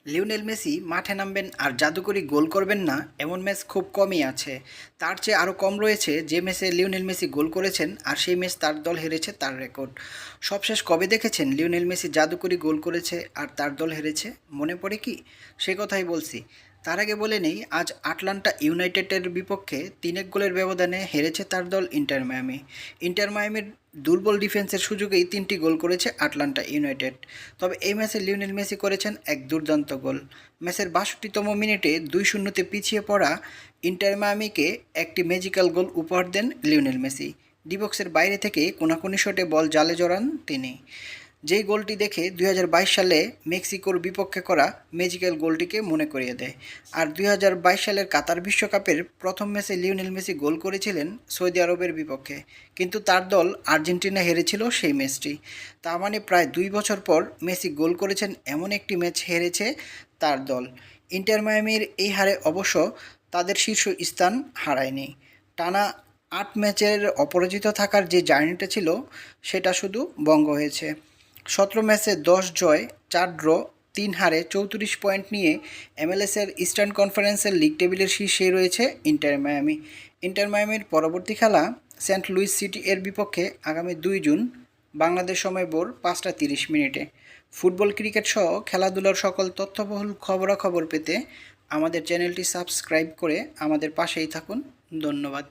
Lionel Messi মাঠে নামবেন আর জাদুকরি গোল করবেন না এমন ম্যাচ খুব কমই আছে। তার চেয়ে আরও কম রয়েছে যে ম্যাচে লিওনেল মেসি গোল করেছেন আর সেই ম্যাচ তার দল হেরেছে তার রেকর্ড। সবশেষ কবে দেখেছেন লিওনেল মেসি জাদুকরি গোল করেছে আর তার দল হেরেছে? মনে পড়ে কি? সে কথাই বলছি। তার আগে বলে নেই, আজ আটলান্টা ইউনাইটেডের বিপক্ষে ৩-১ গোলের ব্যবধানে হেরেছে তার দল ইন্টার মায়ামি। ইন্টার মায়ামির দুর্বল ডিফেন্সের সুযোগেই ৩টি গোল করেছে আটলান্টা ইউনাইটেড। তবে এই ম্যাচে লিওনেল মেসি করেছেন এক দুর্দান্ত গোল। ম্যাচের ৬২তম মিনিটে ২-০-তে পিছিয়ে পড়া ইন্টার মায়ামিকে একটি ম্যাজিক্যাল গোল উপহার দেন লিওনেল মেসি। ডিবক্সের বাইরে থেকে কোনাকুনি শটে বল জালে জড়ান তিনি। যেই গোলটি দেখে ২০২২ সালে মেক্সিকোর বিপক্ষে করা ম্যাজিক্যাল গোলটিকে মনে করিয়ে দেয়। আর ২০২২ সালের কাতার বিশ্বকাপের প্রথম ম্যাচে লিওনেল মেসি গোল করেছিলেন সৌদি আরবের বিপক্ষে, কিন্তু তার দল আর্জেন্টিনা হেরেছিল সেই ম্যাচটি। তার মানে প্রায় ২ বছর পর মেসি গোল করেছেন এমন একটি ম্যাচ হেরেছে তার দল। ইন্টার মায়ামির এই হারে অবশ্য তাদের শীর্ষ স্থান হারায়নি। টানা ৮ ম্যাচের অপরাজিত থাকার যে জার্নিটা ছিল সেটা শুধু ভঙ্গ হয়েছে। ১৭ ম্যাচে ১০ জয়, ৪ ড্র, ৩ হারে ৩৪ পয়েন্ট নিয়ে এমএলএসের ইস্টার্ন কনফারেন্সের লিগ টেবিলের শীর্ষেই রয়েছে ইন্টার মায়ামি। ইন্টার মায়ামির পরবর্তী খেলা সেন্ট লুইস সিটি এর বিপক্ষে আগামী ২ জুন বাংলাদেশ সময় ভোর ৫টা ৩০ মিনিটে। ফুটবল, ক্রিকেট সহ খেলাধুলার সকল তথ্যবহুল খবরাখবর পেতে আমাদের চ্যানেলটি সাবস্ক্রাইব করে আমাদের পাশেই থাকুন। ধন্যবাদ।